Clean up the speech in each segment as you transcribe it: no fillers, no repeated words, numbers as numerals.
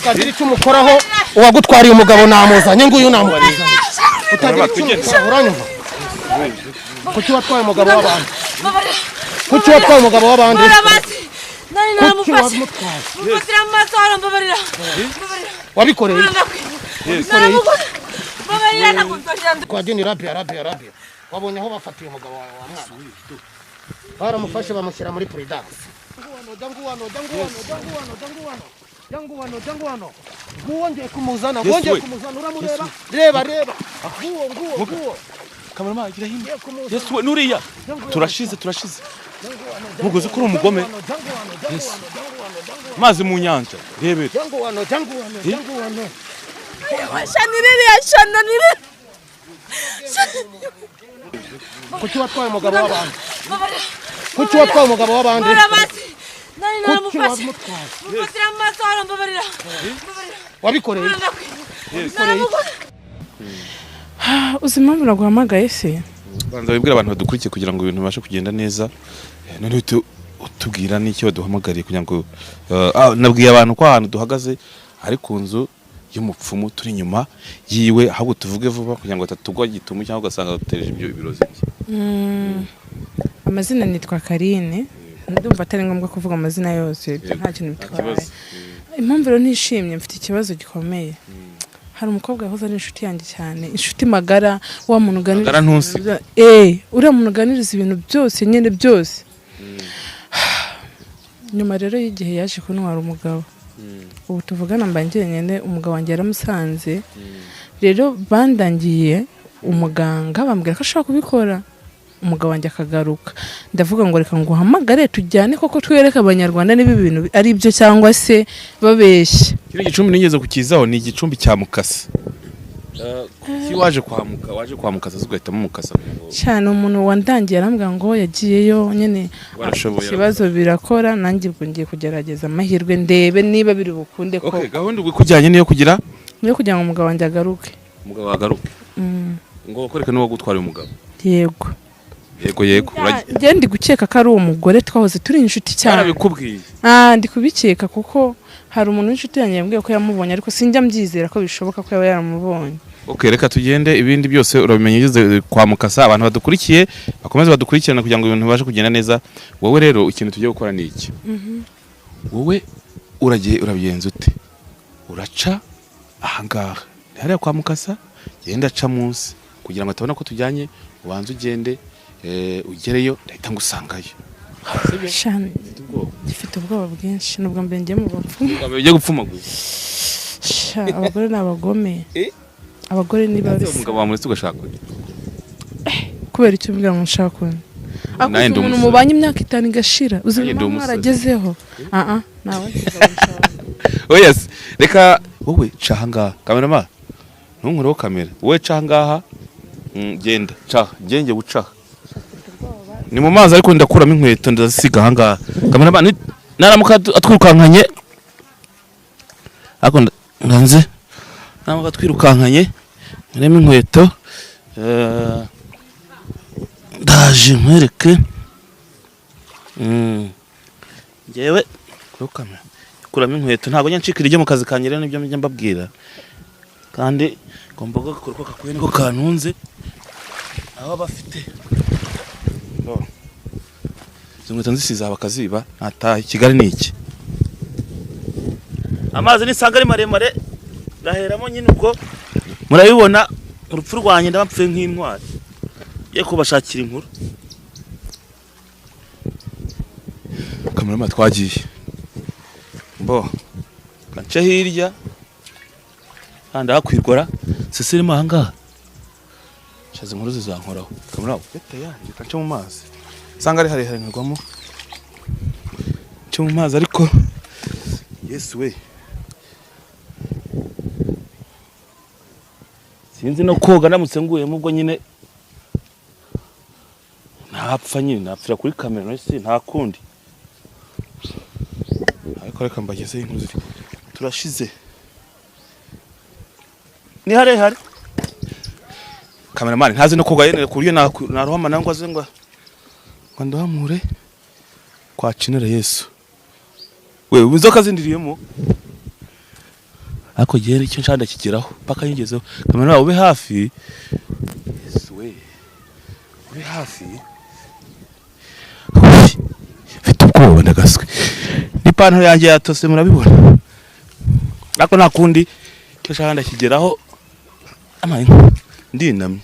Kadiri cyumukoraho uwagutwariye umugabo namuzanye nguyu namubariza utagira cyumukoraho uranyumva kuki watwaye umugabo w'abandi kuki watwaye umugabo w'abandi nari namufashe mufasira amaso arambabarira wabikoreye babarira nakufasha kwa dini rabia wabonye aho bafatiye umugabo wawe wa mwana baramufashe bamushyira muri prudence danguwano ngwongeye kumuzana uramureba reba nguwo Kamerama agira hino Yesu nuriya turashize mugoze kuri umugome mazi mu nyanja rebera danguwano shanire kuki watwaye umugabo w'abandi nari namufashe mufasira amaso arambabarira wabikoreye uzima muraguhamagaye se banza wibwira abantu badukurikiye kugira ngo ibintu bibashe kugenda neza none utubwira n'icyo baduhamagariye kugira ngo nabwiye abantu ko ahantu duhagaze ari ku nzu y'umupfumu turi inyuma yiwe ahubwo tuvuge vuba kugira ngo atatugwa gitumo cyangwa ugasanga dutereje ibyo birozi amazina nitwa Karine ndumva atari ngombwa kuvuga amazina yose nta kintu bitwaye impamvu rero nishimye mfite ikibazo gikomeye hari umukobwa yahoze ari inshuti yanjye cyane inshuti magara wa muntu uganiriza uriya muntu uganiriza ibintu byose nyine byose nyuma rero y'igihe yaje kuntwara umugabo ubu tuvugana mbangiye nyine umugabo wanjye yaramusanze rero bandangiye umuganga bambwira ko ashobora kubikora umugabo wanjye akagaruka ndavuga ngo reka nguhamagare tujyane koko twereke abanyarwanda niba ibintu ari byo cyangwa se babeshya kiri gicumbi nigeze kukizaho ni igicumbi cya mukasa waje kwa mukasa zugahitamo mukasa cyane umuntu wandangiye arambwira ngo yagiyeyo nyine ikibazo birakora nanjye ubwo ngiye kugerageza amahirwe ndebe niba biri bukunde ko gahunda kujyanye niyo kugira ngo umugabo wanjye agaruke ngo bakoreke n'uwo gutwara umugabo yego ndi gukeka ko ari uwo mugore twahoze turi inshuti cyane arabikubwiye ndi kubikeka kuko hari umuntu w'inshuti yanjye yambwiye ko yamubonye ariko sinjya mbyizera ko bishoboka ko yaba yaramubonye reka tugende ibindi byose urabimenya ugeze kwa mukasa abantu badukurikiye bakomeze badukurikirana kugira ngo ibintu bibashe kugenda neza wowe rero ikintu tugiye gukora ni iki wowe urabigenza ute uraca ahangaha hariya kwa mukasa genda aca munsi kugira ngo atabona ko tujyanye ubanze ugende ugereyo ndahita ngusangayo gifite ubwoba bwinshi nubwo mbere ngiye mu bapfumu ugiye gupfumagura abagore ni abagome abagore ni babi umugabo wamuretse ugashaka kubera icyo mbwira ngo nshaka undi umuntu mubanye imyaka 5 igashira uzima mwaragezeho nawe oyes reka wowe cahanga kamerama ntunkureho kamera wowe cahangaha genda genge bucaha ni mu mazi ariko ndakuramo inkweto ndasiga ahangaha kamerama naramuka atwirukankanye ako nganze naramuka twirukankanye niremo inkweto ndaje nkwereke ngewe kurukamera kuramo inkweto ntabwo nyancikira ijye mu kazi kanjye rero nibyo njya mbabwira kandi ngomba gukora ko kakuye niko kantunze aho bafite izo nkweto nzisize abakaziba nataha Kigali ni iki amazi nisanga ari maremare gaheramo nyine ubwo murabibona urupfu rwanye ndabapfuye nk'intwari ye kubashakira inkuru kamerama twagiye gace hirya kandi hakwirwara sesirimo ahangaha shaze inkuru zizankoraho kamerama bete yanjye gace mu mazi sanga ari harehare nirwamo cyo mu mazi ariko Yesu we sinzi no koga namutse nguyemo ubwo nyine ntapfa nyine napfira kuri kamera no si nta kundi ariko reka mbageze inkuru ziri turashize ni harehare kameramani ntazi no koga yene kuriyo narohama nangwa ze ngo ndohamure kwa cinera Yesu wewe inzoka zindiriyemo ariko gihe icyo nshanda kigeraho paka yigezeho kamera ube hafi Yesu we ube hafi mfite ubwoba ndagaswe n'ipantaro yanjye yatose murabibona ariko nakundi cyo nshanda kigeraho amaye ndinamye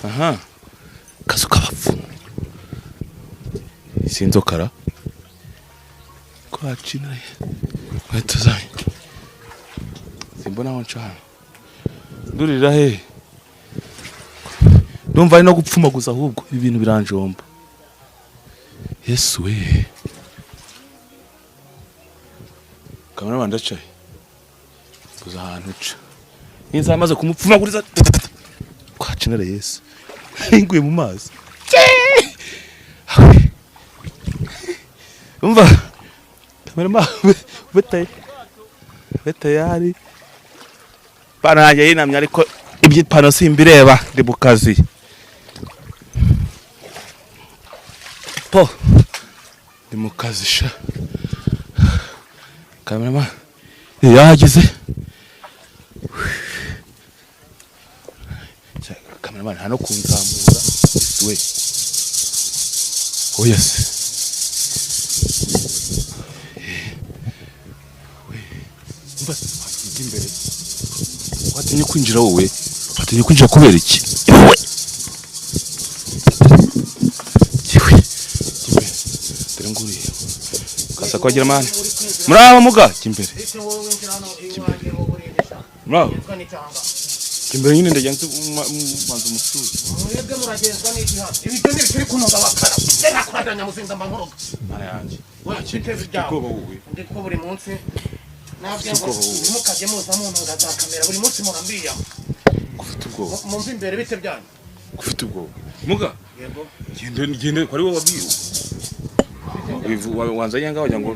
aha kazu kabapfu sinzokara kwa china batuzanye simbona aho nshana ndurira he ndumva ari no gupfumaguza ahubwo ibintu biranjomba Yesu we kamera bandacaye kuza ahantu uca niza amaze kumupfumaguriza kwa china Yesu inguye mu mazi umva kamera betayari pananje yinamye ariko ibyipano simbireba ndi bukazi po ndi mukazi sha kamera yagize kamera hano kunzamura we oh yes imbere watinye kwinjira wowe watinye kwinjira kubera iki wowe dore nguri kasa kwagira mane muraba muga kimbere muraba kimbere nyine ndagenze manzo musuri mwebwe muragenzwa n'iki hano ibyo ni bikiri kunoga wakara ndena kuradanya muzinda mbankoroga mara yanjye wakiteze byawo ndiko buri munsi nabwo mukaje muza mu ntunga za kamera buri munsi murambiya gufite ubwoba mumva imbere bite byanyu gufite ubwoba muga yego gende kwari wowe wabiru wanzanye ngaho ngo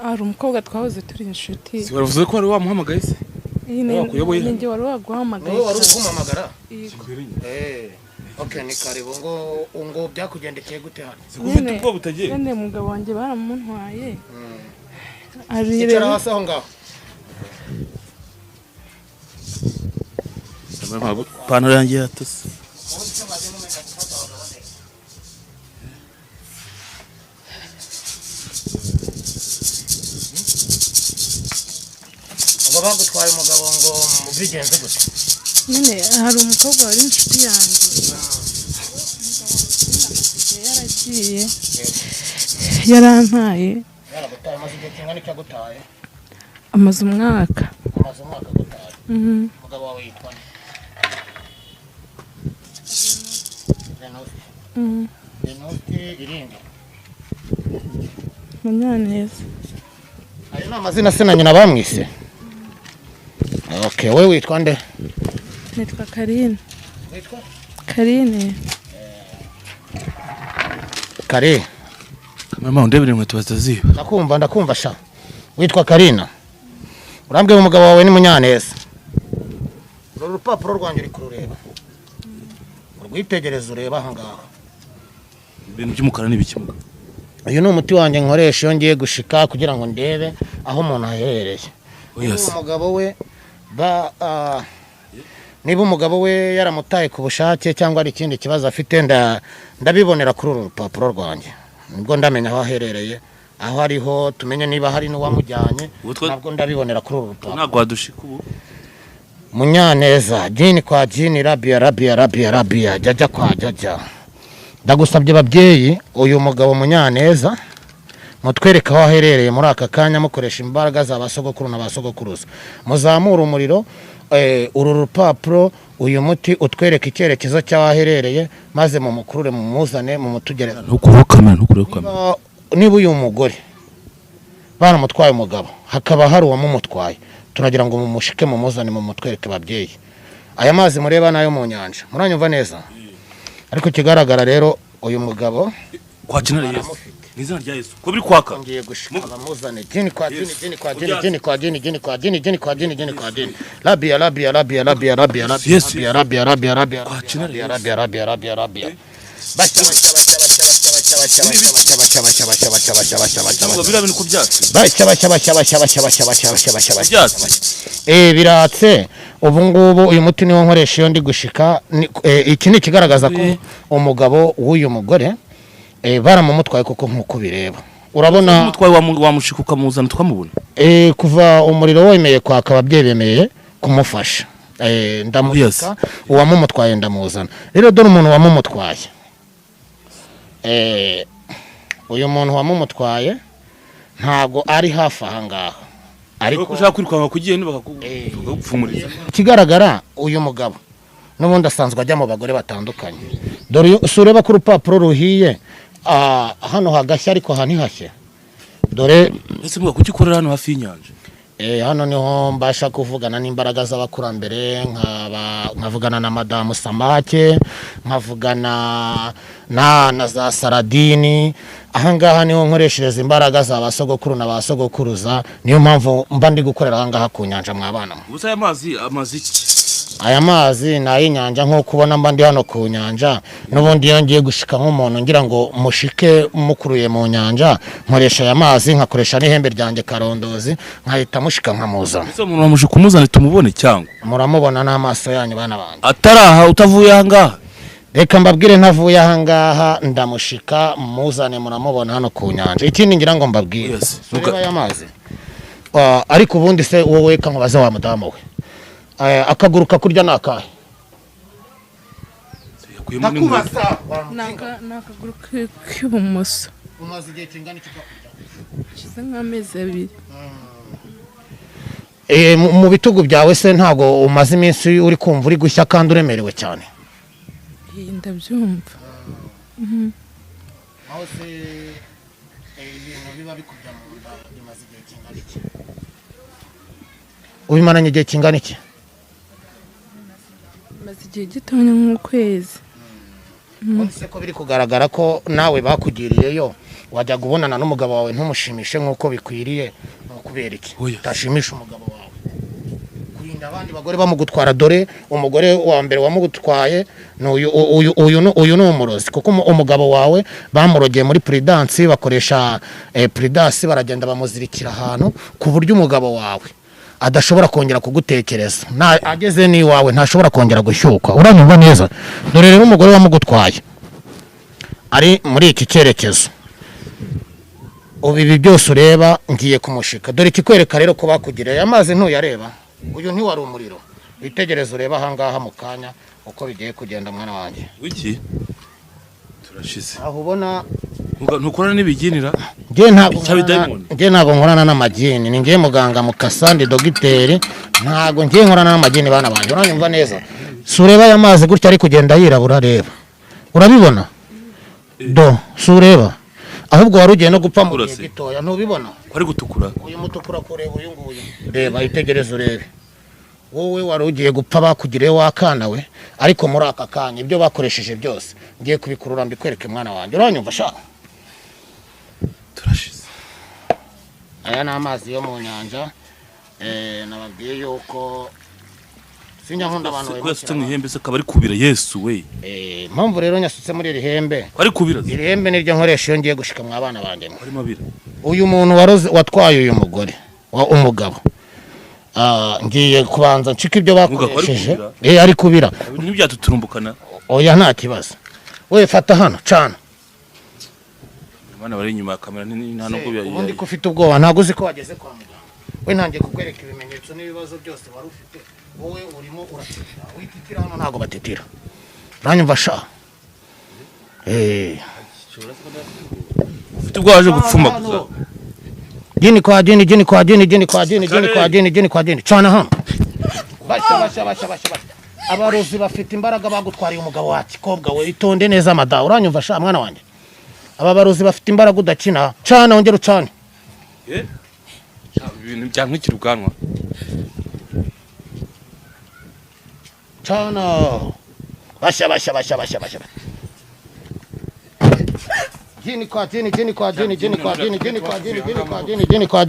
hari umukobwa twahoze turi inshuti si waravuze ko wari wamuhamagaye se wakuyoboye ninjye wari waguhamagaye wowe wari ukumamagara okay ni karibu ngo byakugendekeye gute hano gufite ubwoba utagiye none mugabo wanjye baramuntwaye icara hasi aho ngaho pantaro yanjye yatose ngo bagutwaye umugabo ngo mubigenze gute none hari umukobwa wari inshuti yanjye yaragiye yarantaye yaragutaye maze igihe kingana icyo agutaye amaze umwaka agutaye umugabo wawe yitwa Venuste irindi Munyaneza ayo ni amazina se na nyina bamwise okay wewe witwa nde nitwa Karine witwa Karine Kare mama undebere inkweto bataziba ndakumva sha witwa Karina urambwe umugabo wawe ni Munyaneza uru rupapuro rwanjye uri kurureba urwitegereza ureba aha ngaha ibintu by'umukara n'ibikimuga uyu ni umuti wanjye nkoresha iyo ngiye gushika kugira ngo ndebe aho umuntu aherereye umugabo we niba umugabo we yaramutaye ku bushake cyangwa ari ikindi kibazo afite ndabibonera kuri uru rupapuro rwanjye nibwo ndamenya aho aherereye aho ariho tumenye niba hari n'uwamujyanye nabwo ndabibonera kuri uru rupapuro ntabwo wadushika ubu Munyaneza jini kwa jini rabia jajja kwa jajja ndagusabye babyeyi uyu mugabo Munyaneza mutwereka aho aherereye muri aka kanya mukoresha imbaraga za basogokuru na basogokuruza muzamura umuriro uru rupapuro uyu muti utwereka icyerekezo cy'aho aherereye maze mu mukurure mu muzane mu mutugereza ntukurokamera niba uyu mugore baramutwaye umugabo hakaba hari uwamumutwaye turagira ngo mumushike mu muzane mu mutwereke babyeyi aya mazi mureba nayo mu nyanja muranyumva neza ariko kigaragara rero uyu mugabo kwa Kinara Yesu nizina rya Yesu ko biri kwaka ngiye gushika bamuzane jini kwa jini rabia biratse ubu ngubu uyu muti niwo nkoresha iyo ndi gushika iki ni ikigaragaza ko umugabo w'uyu mugore baramumutwaye koko nk'uko bireba urabona umutwaye wamushika ukamuzana tukamubona kuva umuriro wemeye kwaka ababyeyi bemeye kumufasha ndamushika uwamumutwaye ndamuzana rero dore umuntu wamumutwaye uyu muntu wamumutwaye ntago ari hafi aha ngaha ariko ushaka kwirukanka kugiye bakagupfumuriza kigaragara uyu mugabo n'ubundi asanzwe ajya mu bagore batandukanye dore ureba ko urupapuro ruhiye hano hagashya ariko aha ntihashye dore ese mvuga kuki ukorera hano hafi y'inyanja hano niho mbasha kuvugana n'imbaraga z'abakurambere nkavugana na madamu Samake nkavugana na za Saradini ahangaha niho nkoreshereza imbaraga za basogokuru na basogokuruza niyo mpamvu mba ndi gukorera ahangaha ku nyanja mwabana gusa aya amazi iki aya mazi ni ay'inyanja nk'uko ubona mba ndi hano ku nyanja n'ubundi iyo ngiye gushika nk'umuntu ngira ngo mushike mukuruye mu nyanja nkoresha aya mazi nkakoresha n'ihembe ryanjye karondozi nkahita mushika nkamuzana ese umuntu wamushika umuzane tumubone cyangwa muramubona n'amaso yanyu bana banje ataraha utavuye ahangaha reka mbabwire ntavuye ahangaha ndamushika muzane muramubona hano ku nyanja ikindi ngira ngo mbabwire ureba aya mazi ariko ubundi se wowe kankubaze wa mudamu we akaguru kakurya nakahe nakaguru k'ibumoso umaze igihe kingana iki kakurya kiza nk'amezi 2 mu bitugu byawe se ntago umaze iminsi uri kumva uri gushya kandi uremerewe cyane ndabyumva aho se ibintu biba bikujya mu nda bimaze igihe kingana iki ubimaranye igihe kingana iki maze igihe gitonya nk'ukwezi se ko biri kugaragara ko nawe bakugiriyeyo wajya kubonana n'umugabo wawe ntumushimishe nk'uko bikwiriye kubera iki utashimisha umugabo wawe kurinda abandi bagore bamugutwara dore umugore wa mbere wamugutwaye uyu ni umurozi kuko umugabo wawe bamurogeye muri Prudence bakoresha Prudence baragenda bamuzirikira ahantu ku buryo umugabo wawe adashobora kongera kugutekereza ageze ni wawe ntashobora kongera gushyuka uranyumva neza dore rero umugore wamugutwaye ari muri iki cyerekezo ibi byose ureba ngiye kumushika dore ikikwereka rero ko bakugiriye amazi ntuyareba uyu ntiwari umuriro witegereza ureba ahangaha mu kanya uko bigiye kugenda mwana wanjye wiki turashize aho ubona ntukorana n'ibiginira ngiye ntabwo nkorana n'amagini ni ngiye muganga mukasandi dogiteri ntabwo ngiye nkorana n'amagini bana banjye uranyumva neza si ureba aya mazi gutya ari kugenda yirabura reba urabibona si ureba ahubwo wari ugiye no gupfa mu gihe gitoya ntubibona ko ari gutukura uyu mutukura kureba uyu nguyu reba itegereze urebe wowe wari ugiye gupfa bakugiriye wakana we ariko muri aka kanya ibyo bakoresheje byose ngiye kubikurura mbikwereke mwana wanjye uranyumva sha turashize aya ni amazi yo mu nyanja nababwiye yuko sinya nkunda abantu kwese mu ihembe se kabari kubira Yesu we mpamvu rero nyasutse muri iri hembe ari kubira iri hembe niryo nkoresha iyo ngiye gushika mu abana banje ari mabira uyu muntu watwaye uyu mugore umugabo ngiye kubanza nshika ibyo bakoresheje ari kubira ibintu byatuturumbukana oya nta kibazo we fata hano cana bana bari inyuma ya kamera nta nubwo bya ubundi ko ufite ubwoba ntago uzi ko wageze kwa muganga we ntangiye kukwereka ibimenyetso n'ibibazo byose wari ufite wowe urimo uratitira wititira hano ntago batitira uranyumva sha ufite ubwo waje gupfuma gusa jini kwa jini cana hano basha abarozi bafite imbaraga bagutwariye umugabo wa kikobwa we itonde neza mada uranyumva sha mwana wanjye aba barozi bafite imbaraga udakina cana ongera ucane ibintu byankikira ubwanwa cana basha jini kwa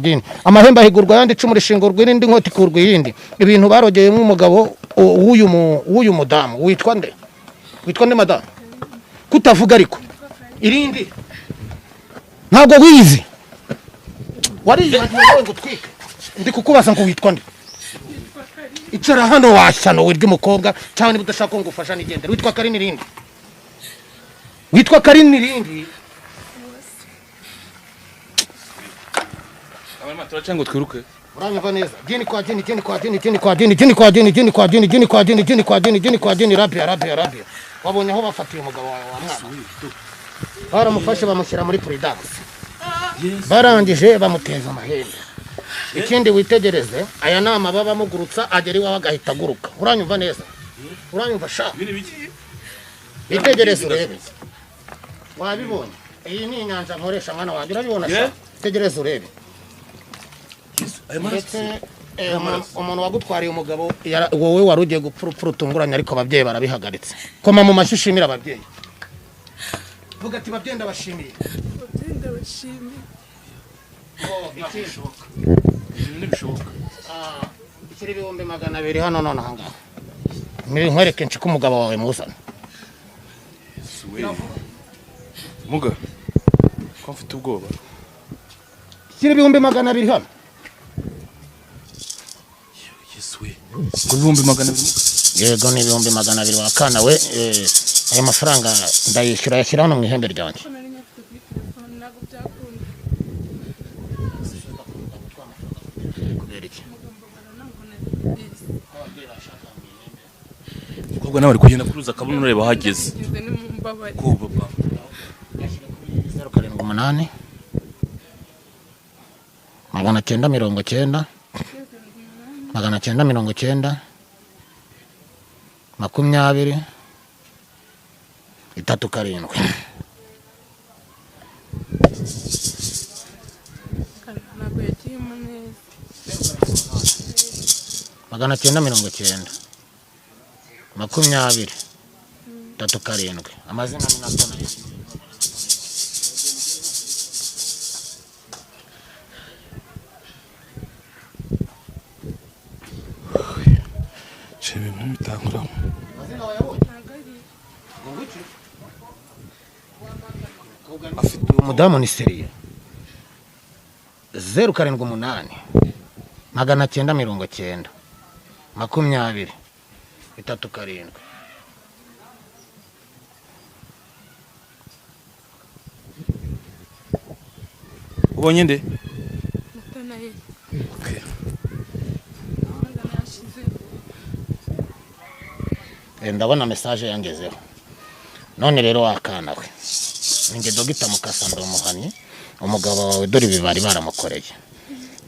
jini amahembe ahigurwa yandi icumu rishingurwa irindi nkoti kurwa iyindi ibintu barogeye nk'umugabo w'uyu mudamu witwa nde madamu kutavuga ariko irindi ntabwo wizi wariyibagiwe wowe ngo twike ndi kukubaza ngo witwa nde icara hano washyano wirwe umukobwa cyangwa niba udashaka ko ngufasha nigendera witwa Karini irindi witwa Karini irindi abana turaca ngo twiruke uranyumva neza jini kwa jini rabia wabonye aho bafatiye umugabo wawe wa mwana baramufashe bamushyira muri prudence barangije bamuteza amahembe ikindi witegereze aya nama baba mugurutsa agera iwawe agahita aguruka uranyumva neza uranyumva sha witegereze urebe wabibonye iyi ni inyanja nkoresha mwana wanjye urabibona sha witegereze urebe ndetse umuntu wagutwariye umugabo wowe wari ugiye gupfurupfura utunguranye ariko ababyeyi barabihagaritse koma mu mashyi ushimira ababyeyi vuga ati babyeyi ndabashimiye ikiri ibihumbi 200 hano none ahangaha nkwereke nshika umugabo wawe muzana muga ko mfite ubwoba ikiri ibihumbi 200 hano ibihumbi 200 yego ni ibihumbi 200 wakana we ayo mafaranga ndayishyura yashyira hano mu ihembe ryanjye ubwo nawe ari kugenda kuruza akabona ureba hageze ko papa 078 990 990 20 37 990 20 37 amazina ni natona chebe mumutangura afite umudamu ni seriye 078 990 20 37 ubonye nde ndabona message yangezeho none rero wakana we ninge dogita mukasa ndomuhanye umugabo wawe dore bibari baramukoreye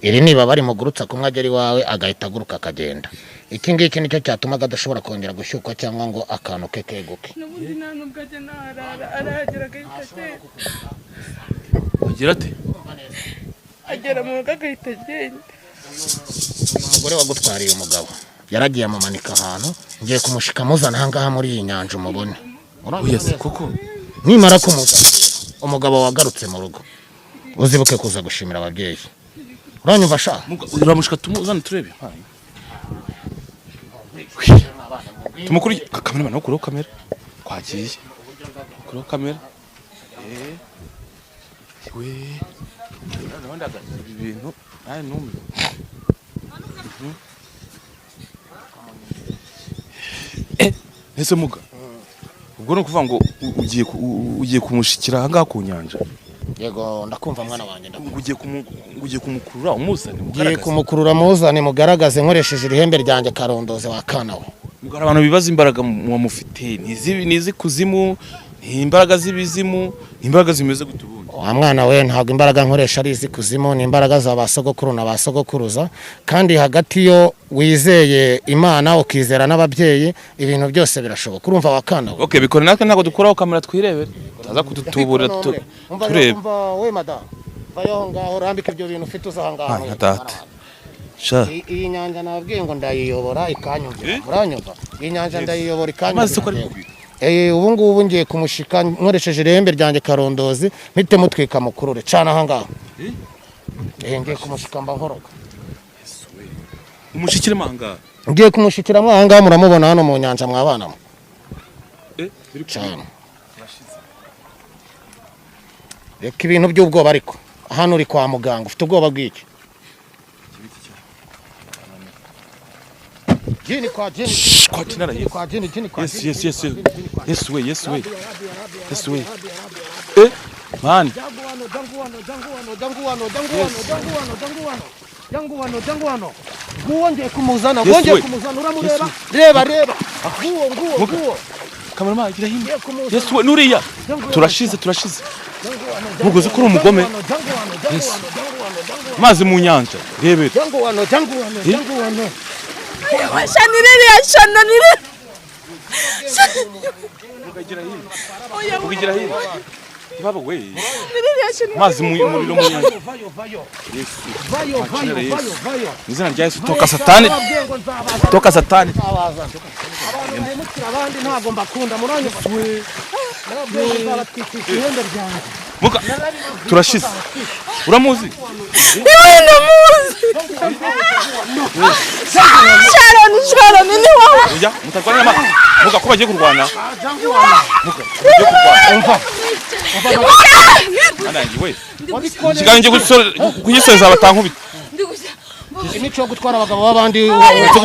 iri niba bari mugurutsa kumwe ageri wawe agahita aguruka akagenda iki ngiki nicyo cyatuma adashobora kongera gushyukwa cyangwa ngo akantu ke keguke n'ubundi nta nubwo ajya arahagera agahita agenda agira ate agera mu rugo agahita agenda umugore wagutwariye umugabo yaragiye amumanika ahantu ngiye kumushika muzana ahangaha muri iyi nyanja umubone uyase koko nimara kumuzana umugabo wagarutse mu rugo uzibuke kuza gushimira ababyeyi uranyumva sha uramushika tumuzana turebe tumukuri kamera bana kuro kamera kwagiye kuro kamera we ndabona ibintu naye numwe ese muga ubwo no kuvuga ngo ugiye kumushikira ahangaha ku nyanja yego ndakumva mwana wanjye ugiye kumukurura umuzane mugaragaze kumukurura muzane mugaragaze nkoresheje ihembe ryanjye karondoze wa kana we mugara abantu bibaza imbaraga mu mufite nizi kuzimu imbaraga z'ibizimu imbaraga zimeze gutubundi wa mwana we ntabwo imbaraga nkoresha ari izi kuzimu ni imbaraga za basogokuru na basogokuruza kandi hagati yo wizeye Imana ukizera n'ababyeyi ibintu byose birashoboka urumva wakana we okay bikore natwe ntago dukuraho kamera twirebere taza kudutubura turebe umva we madam vayo ngaho rambika ibyo bintu ufite uzahangaho hatata sha iyi nyanja nabwiye ngo ndayiyobora ikanyumvira uranyumva iyi nyanja ndayiyobora ikanyumvira ubu ngubu ngiye kumushika nkoresheje irembe ryanjye karondozi mpite mutwika mukurure cana ahangaha ngiye kumushika mba nkoroka umushikire manga ngiye kumushikira ahangaha muramubona hano mu nyanja mwabana cana reka ibintu by'ubwoba ariko hano uri kwa muganga ufite ubwoba bw'iki jini kwa jini kwa tinara kwa jini kwa yes we man jangu wongeye kumuzana uramureba reba nguwo kamerama gira hino yes we nuriya turashize mugoze kuri umugome mazi mu nyanja rebera jangu wano Shanire. ukigira hino baba we mazi mu muriro mu nyanja vayo izina rya Yesu toka satani abandi ntago mbakunda muranyu muka turashize uramuzi Sharon ni wowe. ujya mutarwana muka ko bagiye kurwana anangi we kiganje kuyisoza batankubita imico yo gutwara abagabo b'abandi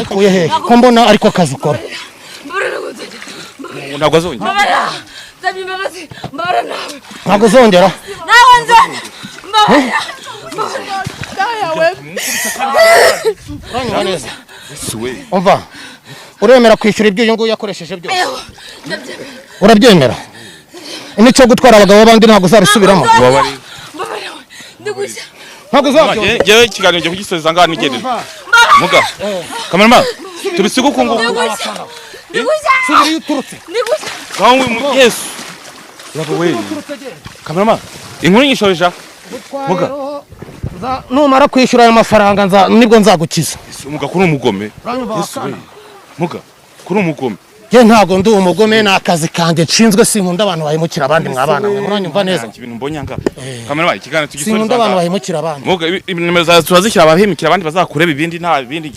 ukuye he ko mbona ariko akazi ukora ntabwo azongera ntabwo uzongera uranyura neza umva uremera kwishyura ibyo uyu nguyu yakoresheje byose urabyemera imico yo gutwara abagabo b'abandi ntabwo uzabisubiramo ntabwo uzabyongera yewe ikiganiro cyo kugisoza ngaha nigendere muga kamerama tubisiga ukungu subira uturutse gawe mu Yesu yabo we kamerama inkuru nyishoreja muga numara kwishyura ayo mafaranga nibwo nzagukiza muga kuri umugome Yesu we muga kuri umugome je ntago ndi umugome n'akazi kange nshinzwe sinkunda abantu bahimukira abandi mwabana mwe muranyumva neza ibintu mbonyanga kamerama ikiganiro tugisoza sinkunda abantu bahimukira abandi muga nimero za turazishyira abahimukira abandi bazakureba ibindi nta bindi